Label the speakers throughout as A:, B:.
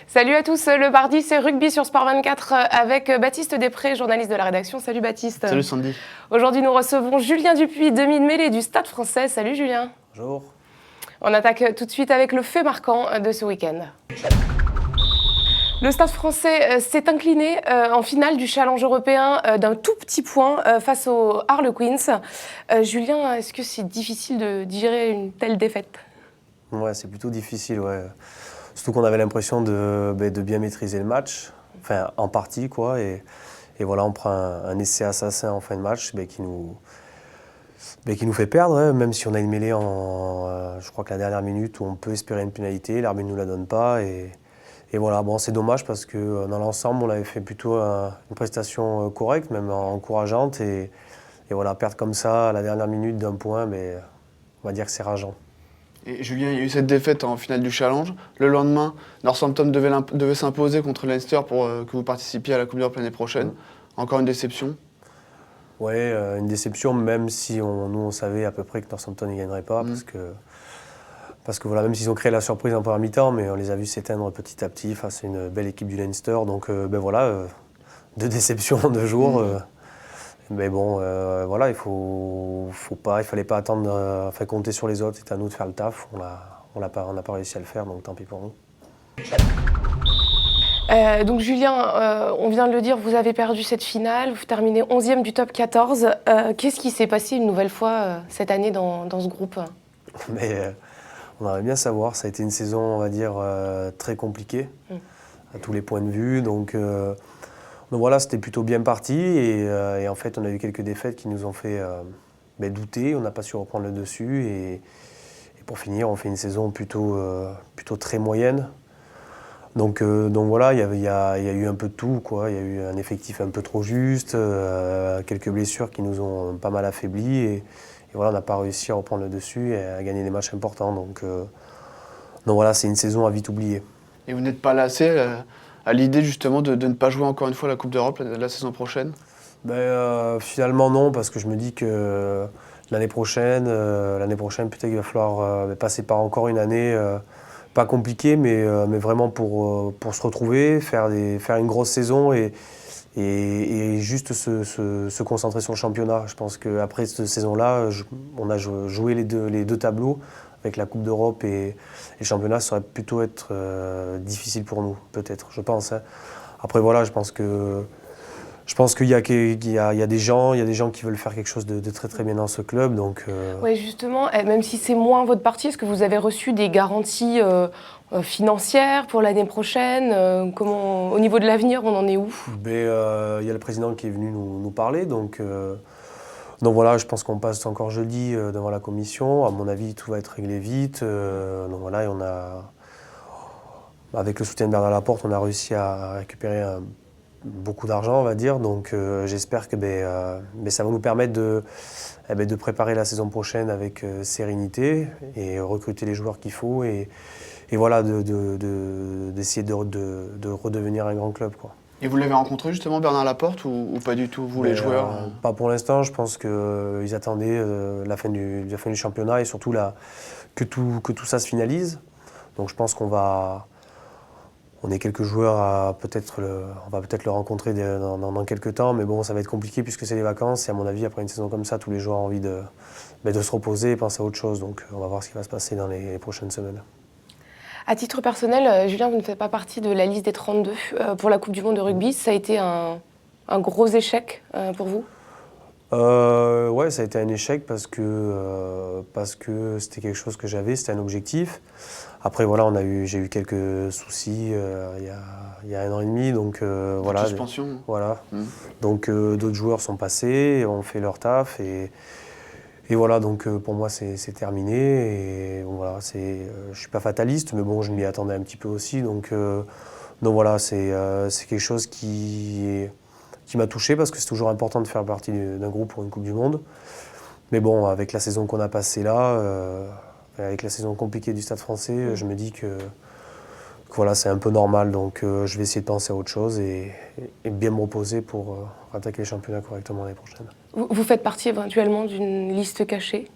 A: Salut à tous, le mardi c'est rugby sur Sport 24 avec Baptiste Després, journaliste de la rédaction. Salut Baptiste.
B: Salut Sandy.
A: Aujourd'hui nous recevons Julien Dupuis, demi-mêlée du Stade Français. Salut Julien.
C: Bonjour.
A: On attaque tout de suite avec le fait marquant de ce week-end. Le Stade Français s'est incliné en finale du challenge européen d'un tout petit point face aux Harlequins. Julien, est-ce que c'est difficile de digérer une telle défaite ?
C: Ouais, c'est plutôt difficile, ouais. Surtout qu'on avait l'impression de bien maîtriser le match, enfin en partie quoi. Et voilà, on prend un essai assassin en fin de match qui nous fait perdre, hein, même si on a une mêlée je crois que la dernière minute où on peut espérer une pénalité, l'arbitre ne nous la donne pas. Et voilà, bon, c'est dommage parce que dans l'ensemble, on avait fait plutôt une prestation correcte, même encourageante. Et voilà, perdre comme ça à la dernière minute d'un point, on va dire que c'est rageant.
B: Et Julien, il y a eu cette défaite en finale du Challenge. Le lendemain, Northampton devait s'imposer contre Leinster pour que vous participiez à la Coupe d'Europe l'année prochaine. Encore une déception.
C: Oui, une déception, même si nous on savait à peu près que Northampton ne gagnerait pas, parce que voilà, même s'ils ont créé la surprise en première mi-temps, mais on les a vus s'éteindre petit à petit face à une belle équipe du Leinster. Donc voilà, deux déceptions en 2 jours. Mais bon, voilà, il fallait pas attendre, compter sur les autres. C'était à nous de faire le taf. On n'a pas réussi à le faire, donc tant pis pour nous.
A: Donc Julien, on vient de le dire, vous avez perdu cette finale, vous terminez 11e du top 14. Qu'est-ce qui s'est passé une nouvelle fois cette année dans ce groupe ?
C: Mais on aimerait bien savoir, ça a été une saison, on va dire, très compliquée, à tous les points de vue. Donc voilà, c'était plutôt bien parti et en fait, on a eu quelques défaites qui nous ont fait douter, on n'a pas su reprendre le dessus et pour finir, on fait une saison plutôt très moyenne. Donc voilà, il y a eu un peu de tout, quoi. Il y a eu un effectif un peu trop juste, quelques blessures qui nous ont pas mal affaiblis et voilà, on n'a pas réussi à reprendre le dessus et à gagner des matchs importants. Donc voilà, c'est une saison à vite oublier.
B: Et vous n'êtes pas lassé à l'idée justement de ne pas jouer encore une fois la Coupe d'Europe la saison prochaine ?
C: Finalement non, parce que je me dis que l'année prochaine peut-être qu'il va falloir passer par encore une année pas compliquée, mais vraiment pour se retrouver, faire une grosse saison et juste se concentrer sur le championnat. Je pense qu'après cette saison-là, on a joué les deux tableaux avec la Coupe d'Europe et le championnat, ça aurait plutôt être difficile pour nous, peut-être, je pense. Hein. Après voilà, je pense qu'il y a des gens qui veulent faire quelque chose de très très bien dans ce club. Donc,
A: Oui, justement, même si c'est moins votre partie, est-ce que vous avez reçu des garanties financières pour l'année prochaine ? Au niveau de l'avenir, on en est où ?
C: Il y a le président qui est venu nous parler. Donc voilà, je pense qu'on passe encore jeudi devant la commission. À mon avis, tout va être réglé vite. Donc voilà, avec le soutien de Bernard Laporte, on a réussi à récupérer beaucoup d'argent, on va dire. Donc j'espère que ça va nous permettre de préparer la saison prochaine avec sérénité et recruter les joueurs qu'il faut et voilà, d'essayer de redevenir un grand club, quoi.
B: Et vous l'avez rencontré justement Bernard Laporte ou pas du tout, vous les joueurs
C: Pas pour l'instant, je pense qu'ils attendaient la fin du championnat et surtout que tout ça se finalise. Donc je pense on est quelques joueurs on va peut-être le rencontrer dans quelques temps, mais bon, ça va être compliqué puisque c'est les vacances et à mon avis, après une saison comme ça, tous les joueurs ont envie de se reposer et penser à autre chose. Donc on va voir ce qui va se passer dans les prochaines semaines.
A: À titre personnel, Julien, vous ne faites pas partie de la liste des 32 pour la Coupe du Monde de rugby. Ça a été un gros échec pour vous ?
C: Ouais, ça a été un échec parce que c'était quelque chose que c'était un objectif. Après voilà, j'ai eu quelques soucis il y a 1 an et demi, donc voilà.
B: Suspension.
C: Voilà. Donc d'autres joueurs sont passés, ont fait leur taf et voilà, donc pour moi c'est terminé et bon, voilà, je suis pas fataliste, mais bon, je m'y attendais un petit peu aussi, donc voilà, c'est quelque chose qui m'a touché parce que c'est toujours important de faire partie d'un groupe pour une Coupe du Monde. Mais bon, avec la saison qu'on a passée là, avec la saison compliquée du Stade Français, je me dis que voilà, c'est un peu normal. Donc je vais essayer de penser à autre chose et bien me reposer pour attaquer les championnats correctement l'année prochaine.
A: Vous faites partie éventuellement d'une liste cachée ?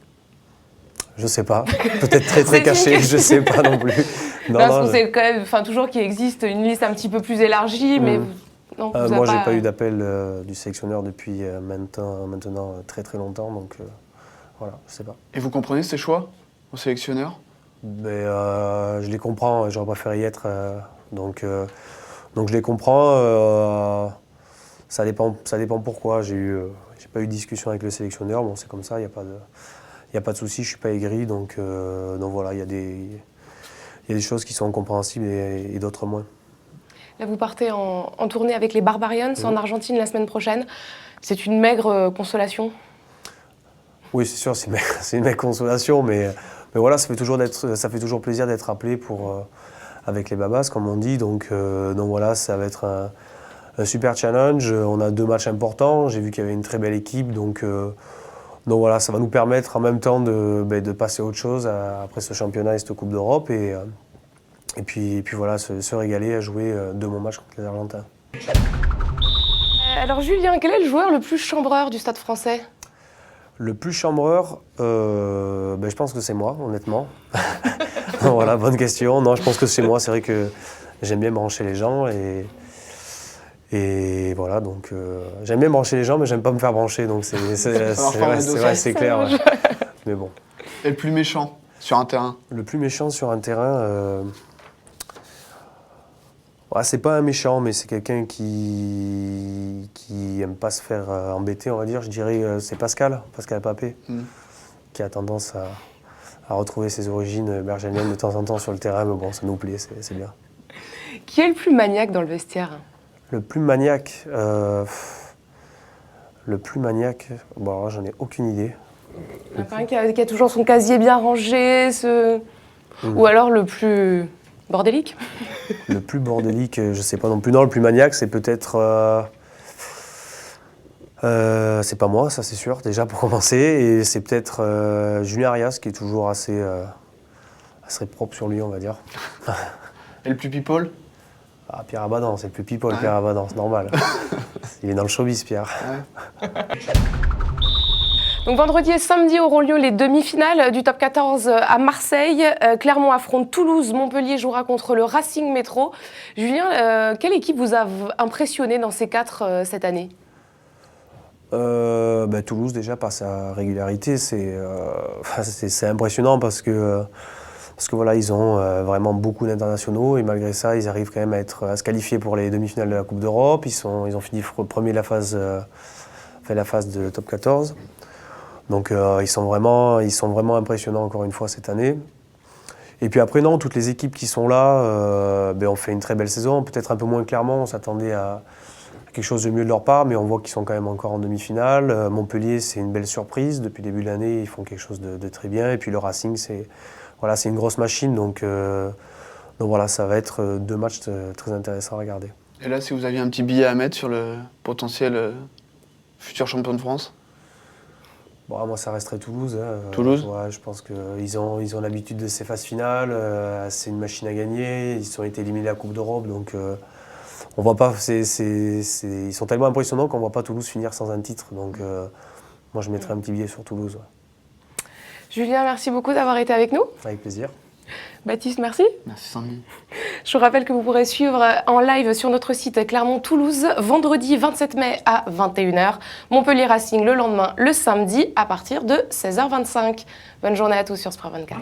C: Je sais pas. Peut-être très
A: C'est une
C: caché, je
A: question.
C: sais pas non plus. Non,
A: Parce
C: non,
A: qu'on sait quand même, toujours qu'il existe une liste un petit peu plus élargie, mais non, vous
C: moi,
A: avez
C: j'ai pas eu d'appel du sélectionneur depuis maintenant très très longtemps, donc voilà, je sais pas.
B: Et vous comprenez ces choix au sélectionneur?
C: Mais je les comprends, j'aurais préféré y être, donc je les comprends. Ça dépend pourquoi. J'ai pas eu de discussion avec le sélectionneur. Bon, c'est comme ça, il y a pas de souci, je suis pas aigri, donc voilà, il y a des choses qui sont compréhensibles et d'autres moins.
A: Là, vous partez en tournée avec les Barbarians en Argentine la semaine prochaine. C'est une maigre consolation?
C: Oui, c'est sûr, c'est une consolation, mais voilà, ça fait toujours plaisir d'être appelé avec les Babas, comme on dit. Donc voilà, ça va être un super challenge. On a 2 matchs importants. J'ai vu qu'il y avait une très belle équipe, donc voilà, ça va nous permettre en même temps de passer à autre chose après ce championnat et cette Coupe d'Europe, et puis voilà, se régaler à jouer 2 bons matchs contre les Argentins.
A: Alors Julien, quel est le joueur le plus chambreur du Stade Français?
C: Le plus chambreur, je pense que c'est moi, honnêtement. Voilà, bonne question. Non, je pense que c'est moi. C'est vrai que j'aime bien brancher les gens et voilà, donc j'aime bien brancher les gens, mais j'aime pas me faire brancher, donc c'est vrai, c'est clair. Ouais. Mais bon.
B: Et le plus méchant sur un terrain?
C: Le plus méchant sur un terrain, c'est pas un méchant, mais c'est quelqu'un qui aime pas se faire embêter, on va dire. Je dirais c'est Pascal Papé, qui a tendance à retrouver ses origines bergeliennes de temps en temps sur le terrain, mais bon, ça nous plaît, c'est bien.
A: Qui est le plus maniaque dans le vestiaire?
C: Le plus maniaque, bon, alors, j'en ai aucune idée.
A: Il y en a pas un qui a toujours son casier bien rangé, ou alors le plus bordélique?
C: Le plus bordélique, je sais pas non plus. Non, le plus maniaque, c'est peut-être... c'est pas moi, ça c'est sûr, déjà pour commencer. Et c'est peut-être Julien Arias, qui est toujours assez propre sur lui, on va dire.
B: Et le plus people?
C: Pierre Abadan, c'est le plus people, Pierre Abadan, c'est normal. Il est dans le showbiz, Pierre.
B: Ouais.
A: Donc vendredi et samedi auront lieu les demi-finales du top 14 à Marseille. Clermont affronte Toulouse, Montpellier jouera contre le Racing Métro. Julien, quelle équipe vous a impressionné dans ces 4 cette année?
C: Toulouse, déjà, par sa régularité, c'est impressionnant parce que voilà, ils ont vraiment beaucoup d'internationaux et malgré ça, ils arrivent quand même à se qualifier pour les demi-finales de la Coupe d'Europe. Ils ont fini premier la phase de top 14. Donc ils sont vraiment impressionnants encore une fois cette année. Et puis après, non, toutes les équipes qui sont là ont fait une très belle saison. Peut-être un peu moins Clermont, on s'attendait à quelque chose de mieux de leur part, mais on voit qu'ils sont quand même encore en demi-finale. Montpellier, c'est une belle surprise. Depuis le début de l'année, ils font quelque chose de très bien. Et puis le Racing, c'est une grosse machine. Donc voilà, ça va être 2 matchs très intéressants à regarder.
B: Et là, si vous aviez un petit billet à mettre sur le potentiel futur champion de France?
C: Bon, moi, ça resterait Toulouse.
B: Toulouse?
C: Ouais, je pense qu'ils ont l'habitude de ces phases finales. C'est une machine à gagner. Ils ont été éliminés de la Coupe d'Europe. Donc on voit pas, ils sont tellement impressionnants qu'on ne voit pas Toulouse finir sans un titre. Donc moi, je mettrais un petit billet sur Toulouse. Ouais.
A: Julien, merci beaucoup d'avoir été avec nous.
C: Avec plaisir.
A: Baptiste, merci.
B: Merci Sandy.
A: Je vous rappelle que vous pourrez suivre en live sur notre site Clermont-Toulouse vendredi 27 mai à 21h. Montpellier Racing le lendemain, le samedi à partir de 16h25. Bonne journée à tous sur Sport 24.